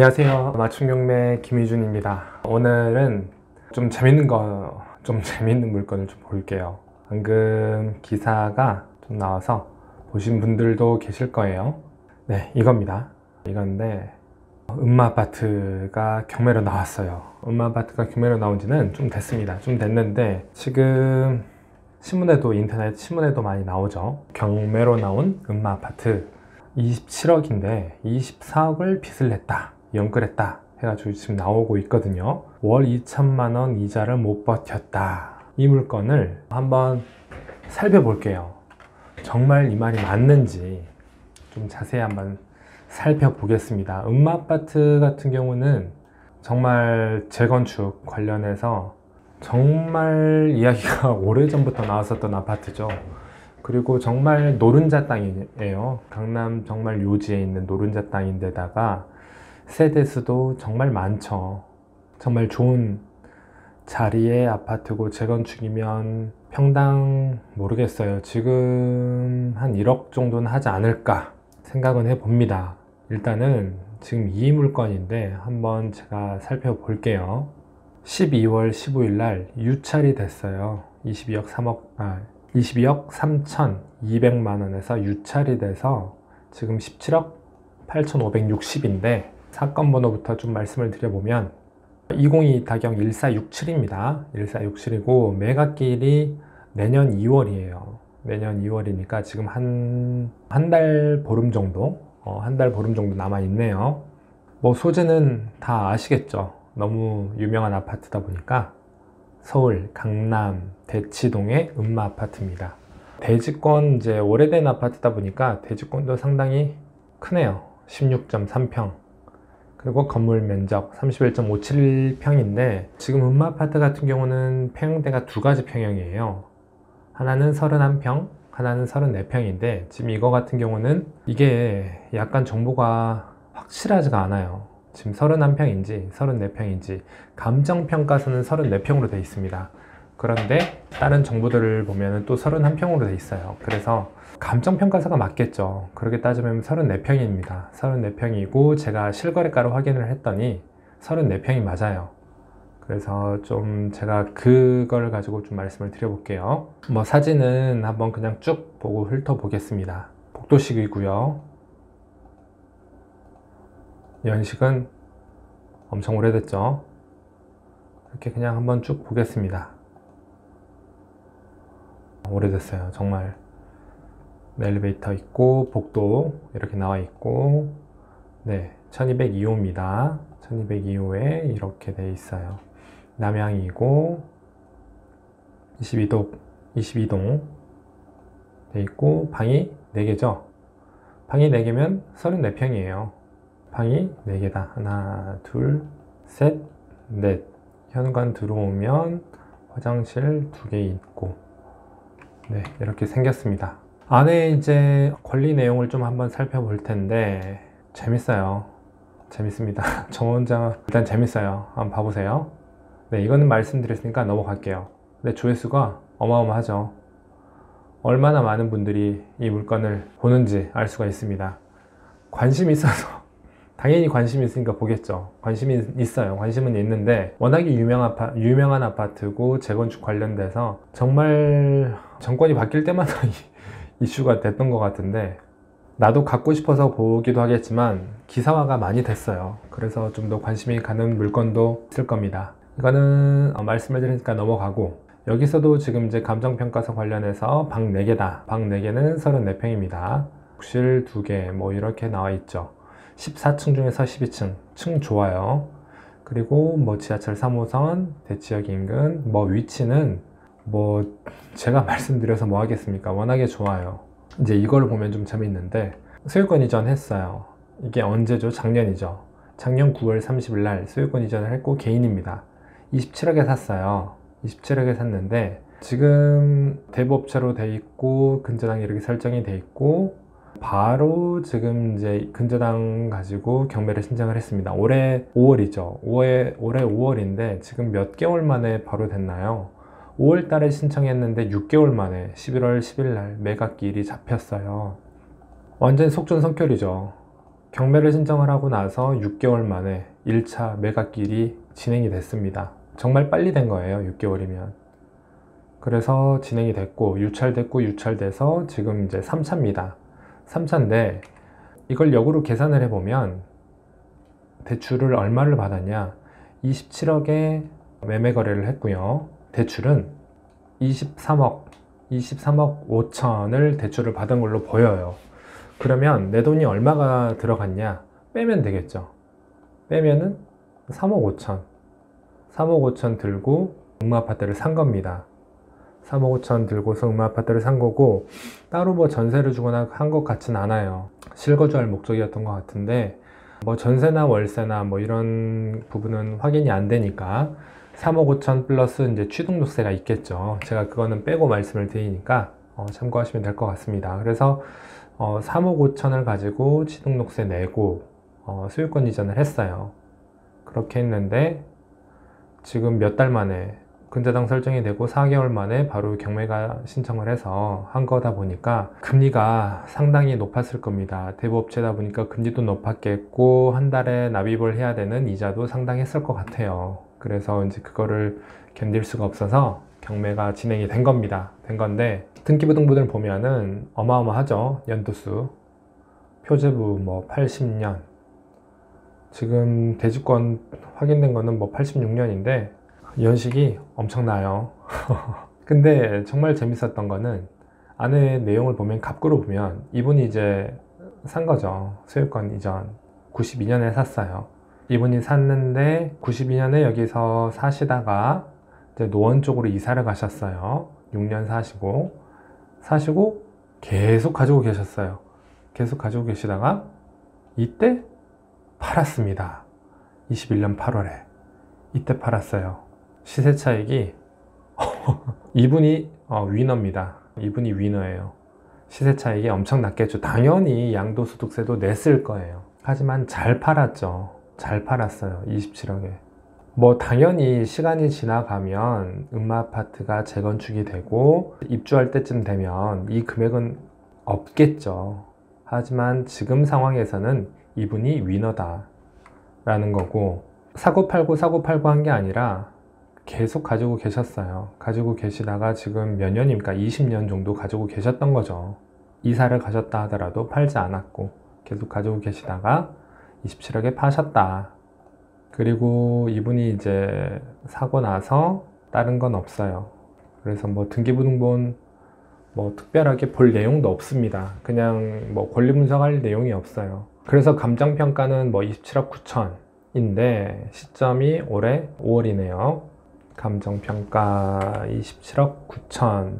안녕하세요. 맞춤경매 김희준입니다. 오늘은 좀 재밌는 물건을 좀 볼게요. 방금 기사가 좀 나와서 보신 분들도 계실 거예요. 네, 이겁니다. 이건데 음마아파트가 경매로 나왔어요. 음마아파트가 경매로 나온 지는 좀 됐습니다. 좀 됐는데 지금 인터넷 신문에도 많이 나오죠. 경매로 나온 음마아파트 27억인데 24억을 빚을 냈다, 연끌했다 해가지고 지금 나오고 있거든요. 월 2천만원 이자를 못 버텼다. 이 물건을 한번 살펴볼게요. 정말 이 말이 맞는지 좀 자세히 한번 살펴보겠습니다. 음마아파트 같은 경우는 정말 재건축 관련해서 정말 이야기가 오래전부터 나왔었던 아파트죠. 그리고 정말 노른자 땅이에요. 강남 정말 요지에 있는 노른자 땅인데다가 세대수도 정말 많죠. 정말 좋은 자리의 아파트고 재건축이면 평당 모르겠어요. 지금 한 1억 정도는 하지 않을까 생각은 해봅니다. 일단은 지금 이 물건인데 한번 제가 살펴볼게요. 12월 15일 날 유찰이 됐어요. 22억 3,200만 원에서 유찰이 돼서 지금 17억 8,560인데 사건 번호부터 좀 말씀을 드려보면 202 다경 1467입니다. 1467이고 매각일이 내년 2월이에요. 내년 2월이니까 지금 한 달 보름 정도 남아 있네요. 뭐 소재는 다 아시겠죠. 너무 유명한 아파트다 보니까 서울 강남 대치동의 음마아파트입니다. 대지권 이제 오래된 아파트다 보니까 대지권도 상당히 크네요. 16.3평. 그리고 건물 면적 31.57평인데 지금 음마아파트 같은 경우는 평형대가 두 가지 평형이에요. 하나는 31평, 하나는 34평인데 지금 이거 같은 경우는 이게 약간 정보가 확실하지가 않아요. 지금 31평인지 34평인지 감정평가서는 34평으로 되어 있습니다. 그런데 다른 정보들을 보면 또 31평으로 되어 있어요. 그래서 감정평가서가 맞겠죠. 그렇게 따지면 34평입니다. 34평이고 제가 실거래가로 확인을 했더니 34평이 맞아요. 그래서 좀 제가 그걸 가지고 좀 말씀을 드려볼게요. 뭐 사진은 한번 그냥 쭉 보고 훑어보겠습니다. 복도식이고요. 연식은 엄청 오래됐죠. 이렇게 그냥 한번 쭉 보겠습니다. 오래됐어요. 정말 엘리베이터 있고 복도 이렇게 나와 있고, 네, 1202호입니다. 1202호에 이렇게 돼 있어요. 남향이고 22동 돼 있고 방이 4개죠. 방이 4개면 34평이에요. 방이 4개다. 하나, 둘, 셋, 넷. 현관 들어오면 화장실 2개 있고, 네, 이렇게 생겼습니다. 안에 이제 권리 내용을 좀 한번 살펴볼 텐데 재밌어요. 재밌습니다. 저 혼자 일단 재밌어요. 한번 봐보세요. 네, 이거는 말씀드렸으니까 넘어갈게요. 네, 조회수가 어마어마하죠. 얼마나 많은 분들이 이 물건을 보는지 알 수가 있습니다. 관심이 있어서 당연히 관심이 있으니까 보겠죠. 관심이 있어요. 관심은 있는데 워낙에 유명한 아파트고 재건축 관련돼서 정말 정권이 바뀔 때마다 이슈가 됐던 것 같은데 나도 갖고 싶어서 보기도 하겠지만 기사화가 많이 됐어요. 그래서 좀 더 관심이 가는 물건도 있을 겁니다. 이거는 말씀을 드리니까 넘어가고, 여기서도 지금 이제 감정평가서 관련해서 방 4개다. 방 4개는 34평입니다. 욕실 2개 뭐 이렇게 나와 있죠. 14층 중에서 12층 층 좋아요. 그리고 뭐 지하철 3호선 대치역 인근, 뭐 위치는 뭐 제가 말씀드려서 뭐 하겠습니까. 워낙에 좋아요. 이제 이걸 보면 좀 재밌는데 소유권 이전했어요. 이게 언제죠? 작년이죠. 작년 9월 30일 날 소유권 이전을 했고 개인입니다. 27억에 샀어요. 27억에 샀는데 지금 대부업체로 돼 있고 근저당이 이렇게 설정이 돼 있고 바로 지금 이제 근저당 가지고 경매를 신청을 했습니다. 올해 5월이죠. 올해 5월인데 지금 몇 개월 만에 바로 됐나요? 5월 달에 신청했는데 6개월 만에 11월 10일 날 매각일이 잡혔어요. 완전 속전속결이죠. 경매를 신청을 하고 나서 6개월 만에 1차 매각길이 진행이 됐습니다. 정말 빨리 된 거예요. 6개월이면. 그래서 진행이 됐고 유찰됐고 유찰돼서 지금 이제 3차입니다. 3차인데 이걸 역으로 계산을 해보면 대출을 얼마를 받았냐, 27억에 매매 거래를 했고요. 대출은 23억 5천을 대출을 받은 걸로 보여요. 그러면 내 돈이 얼마가 들어갔냐 빼면 되겠죠. 빼면은 3억 5천 3억 5천 들고 음마아파트를 산 겁니다. 3억 5천 들고서 음마아파트를 산 거고, 따로 뭐 전세를 주거나 한 것 같진 않아요. 실거주할 목적이었던 것 같은데 뭐 전세나 월세나 뭐 이런 부분은 확인이 안 되니까 3억 5천 플러스 이제 취등록세가 있겠죠. 제가 그거는 빼고 말씀을 드리니까 참고하시면 될 것 같습니다. 그래서 3억 5천을 가지고 취등록세 내고 소유권 이전을 했어요. 그렇게 했는데 지금 몇 달 만에 근저당 설정이 되고 4개월 만에 바로 경매가 신청을 해서 한 거다 보니까 금리가 상당히 높았을 겁니다. 대부업체다 보니까 금리도 높았겠고 한 달에 납입을 해야 되는 이자도 상당했을 것 같아요. 그래서 이제 그거를 견딜 수가 없어서 경매가 진행이 된 겁니다. 된 건데 등기부등본을 보면은 어마어마하죠. 연도수 표제부 뭐 80년, 지금 대지권 확인된 거는 뭐 86년인데 연식이 엄청나요. 근데 정말 재밌었던 거는 안에 내용을 보면 갑구로 보면 이분이 이제 산 거죠. 소유권 이전 92년에 샀어요. 이분이 샀는데 92년에 여기서 사시다가 이제 노원 쪽으로 이사를 가셨어요. 6년 사시고 계속 가지고 계셨어요. 계속 가지고 계시다가 이때 팔았습니다. 21년 8월에 이때 팔았어요. 시세 차익이 이분이 위너입니다. 이분이 위너예요. 시세 차익이 엄청 났겠죠. 당연히 양도소득세도 냈을 거예요. 하지만 잘 팔았죠. 잘 팔았어요. 27억에. 뭐 당연히 시간이 지나가면 음마아파트가 재건축이 되고 입주할 때쯤 되면 이 금액은 없겠죠. 하지만 지금 상황에서는 이분이 위너다 라는 거고, 사고팔고 한 게 아니라 계속 가지고 계셨어요. 가지고 계시다가 지금 몇 년입니까? 20년 정도 가지고 계셨던 거죠. 이사를 가셨다 하더라도 팔지 않았고 계속 가지고 계시다가 27억에 파셨다. 그리고 이분이 이제 사고 나서 다른 건 없어요. 그래서 뭐 등기부등본 뭐 특별하게 볼 내용도 없습니다. 그냥 뭐 권리분석할 내용이 없어요. 그래서 감정평가는 뭐 27억 9천인데 시점이 올해 5월이네요. 감정평가 27억 9천.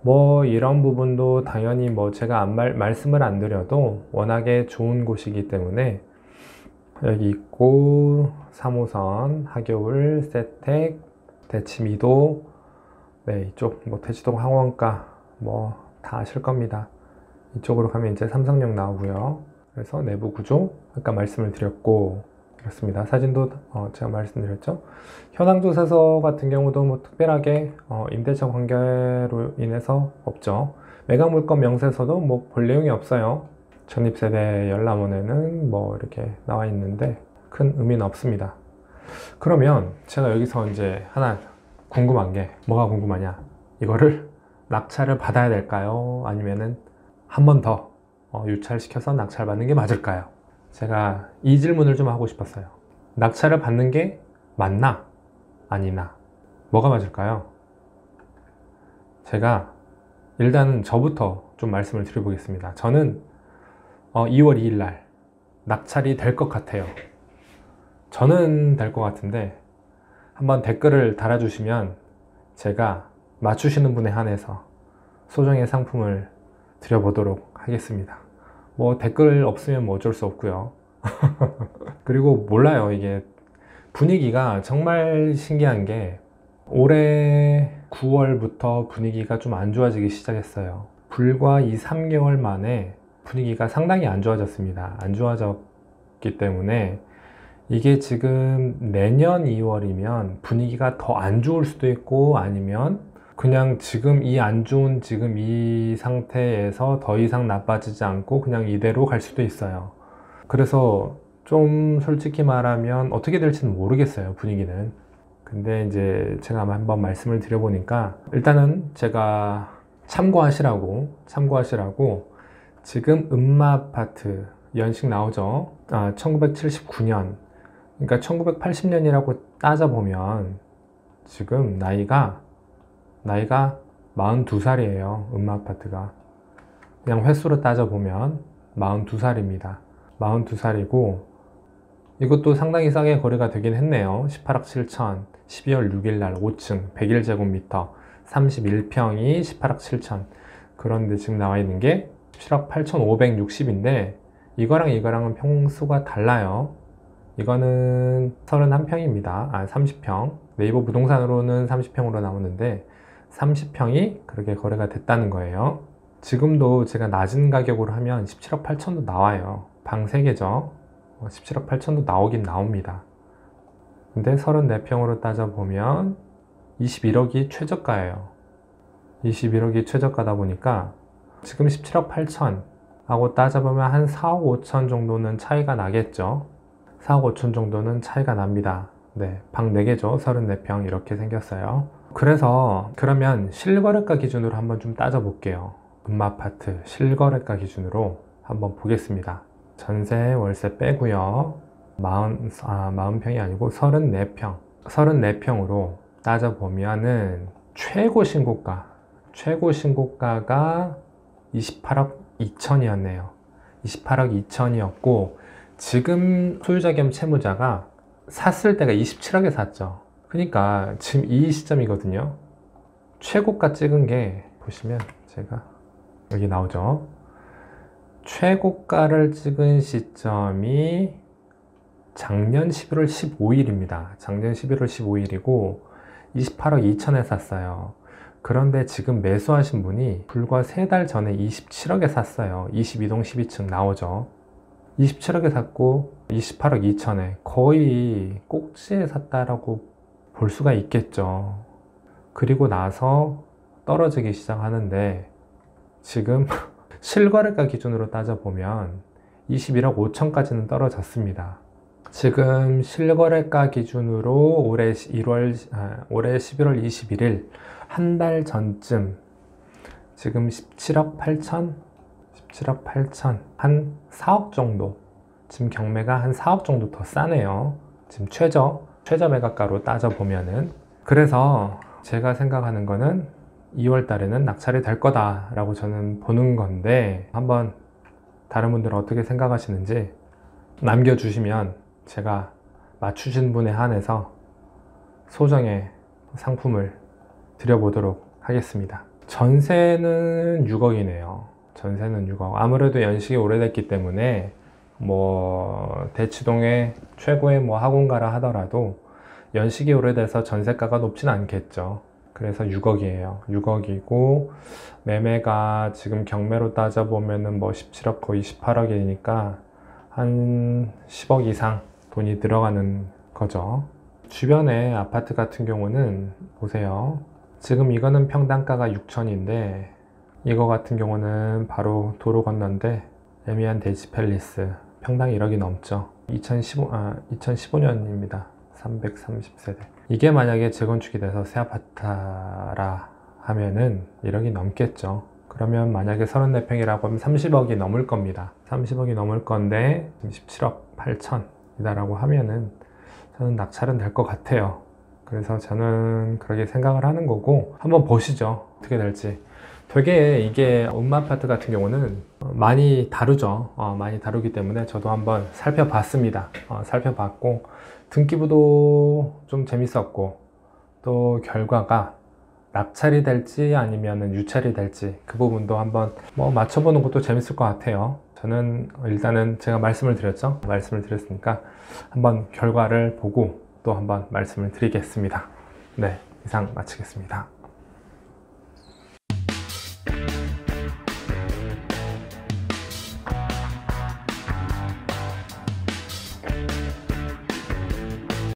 뭐 이런 부분도 당연히 뭐 제가 말씀을 안 드려도 워낙에 좋은 곳이기 때문에 여기 있고 3호선, 하교울, 세택, 대치미도, 네, 이쪽 뭐 대치동 항원가 뭐 다 아실 겁니다. 이쪽으로 가면 이제 삼성역 나오고요. 그래서 내부 구조 아까 말씀을 드렸고, 그렇습니다. 사진도 제가 말씀드렸죠. 현황조사서 같은 경우도 뭐 특별하게 임대차 관계로 인해서 없죠. 매각물건 명세서도 뭐 볼 내용이 없어요. 전입세대 열람원에는 뭐 이렇게 나와 있는데 큰 의미는 없습니다. 그러면 제가 여기서 이제 하나 궁금한 게, 뭐가 궁금하냐, 이거를 낙찰을 받아야 될까요? 아니면은 한 번 더 유찰시켜서 낙찰 받는 게 맞을까요? 제가 이 질문을 좀 하고 싶었어요. 낙찰을 받는 게 맞나? 아니나? 뭐가 맞을까요? 제가 일단은 저부터 좀 말씀을 드려보겠습니다. 저는 2월 2일 날 낙찰이 될 것 같아요. 저는 될 것 같은데 한번 댓글을 달아주시면 제가 맞추시는 분에 한해서 소정의 상품을 드려보도록 하겠습니다. 뭐 댓글 없으면 뭐 어쩔 수 없고요. 그리고 몰라요, 이게 분위기가 정말 신기한 게 올해 9월부터 분위기가 좀 안 좋아지기 시작했어요. 불과 2-3개월 만에 분위기가 상당히 안 좋아졌습니다. 안 좋아졌기 때문에 이게 지금 내년 2월이면 분위기가 더 안 좋을 수도 있고, 아니면 그냥 지금 이 안 좋은 지금 이 상태에서 더 이상 나빠지지 않고 그냥 이대로 갈 수도 있어요. 그래서 좀 솔직히 말하면 어떻게 될지는 모르겠어요, 분위기는. 근데 이제 제가 한번 말씀을 드려보니까 일단은 제가 참고하시라고 지금 음마아파트 연식 나오죠. 1979년, 그러니까 1980년이라고 따져보면 지금 나이가 42살이에요. 음마아파트가 그냥 횟수로 따져보면 42살입니다 42살이고 이것도 상당히 싸게 거래가 되긴 했네요. 18억 7천, 12월 6일 날 5층 101제곱미터 31평이 18억 7천. 그런데 지금 나와 있는 게 17억 8,560인데 이거랑은 평수가 달라요. 이거는 31평입니다. 30평. 네이버 부동산으로는 30평으로 나오는데 30평이 그렇게 거래가 됐다는 거예요. 지금도 제가 낮은 가격으로 하면 17억 8천도 나와요. 방 3개죠. 17억 8천도 나오긴 나옵니다. 근데 34평으로 따져보면 21억이 최저가예요. 21억이 최저가다 보니까 지금 17억 8천 하고 따져보면 한 4억 5천 정도는 차이가 나겠죠. 4억 5천 정도는 차이가 납니다. 네, 방 4개죠. 34평 이렇게 생겼어요. 그래서 그러면 실거래가 기준으로 한번 좀 따져볼게요. 음마아파트 실거래가 기준으로 한번 보겠습니다. 전세 월세 빼고요. 40평이 아니고 34평. 34평으로 따져보면은 최고 신고가가 28억 2천이었네요. 28억 2천이었고 지금 소유자 겸 채무자가 샀을 때가 27억에 샀죠. 그러니까 지금 이 시점이거든요. 최고가 찍은 게 보시면 제가 여기 나오죠. 최고가를 찍은 시점이 작년 11월 15일입니다. 작년 11월 15일이고 28억 2천에 샀어요. 그런데 지금 매수하신 분이 불과 3달 전에 27억에 샀어요. 22동 12층 나오죠. 27억에 샀고 28억 2천에 거의 꼭지에 샀다라고 볼 수가 있겠죠. 그리고 나서 떨어지기 시작하는데 지금 실거래가 기준으로 따져보면 21억 5천까지는 떨어졌습니다. 지금 실거래가 기준으로 올해 11월 21일 한 달 전쯤 지금 17억 8천 한 4억 정도, 지금 경매가 한 4억 정도 더 싸네요. 지금 최저 매각가로 따져보면은. 그래서 제가 생각하는 거는 2월 달에는 낙찰이 될 거다 라고 저는 보는 건데, 한번 다른 분들은 어떻게 생각하시는지 남겨주시면 제가 맞추신 분에 한해서 소정의 상품을 드려보도록 하겠습니다. 전세는 6억이네요. 전세는 6억. 아무래도 연식이 오래됐기 때문에 뭐 대치동의 최고의 뭐 학원가라 하더라도 연식이 오래돼서 전세가가 높진 않겠죠. 그래서 6억이에요. 6억이고 매매가 지금 경매로 따져보면은 뭐 17억 거의 18억이니까 한 10억 이상 돈이 들어가는 거죠. 주변에 아파트 같은 경우는 보세요. 지금 이거는 평당가가 6천인데 이거 같은 경우는 바로 도로 건너인데 에미안 데지팰리스 평당 1억이 넘죠. 2015년입니다. 330세대. 이게 만약에 재건축이 돼서 새 아파트라 하면은 1억이 넘겠죠. 그러면 만약에 34평이라고 하면 30억이 넘을 겁니다. 30억이 넘을 건데 17억 8천이다라고 하면은 저는 낙찰은 될 것 같아요. 그래서 저는 그렇게 생각을 하는 거고, 한번 보시죠. 어떻게 될지. 되게 이게 음마아파트 같은 경우는 많이 다루죠. 많이 다루기 때문에 저도 한번 살펴봤습니다. 살펴봤고 등기부도 좀 재밌었고, 또 결과가 낙찰이 될지 아니면 유찰이 될지 그 부분도 한번 뭐 맞춰보는 것도 재밌을 것 같아요. 저는 일단은 제가 말씀을 드렸으니까 한번 결과를 보고 또 한번 말씀을 드리겠습니다. 네, 이상 마치겠습니다.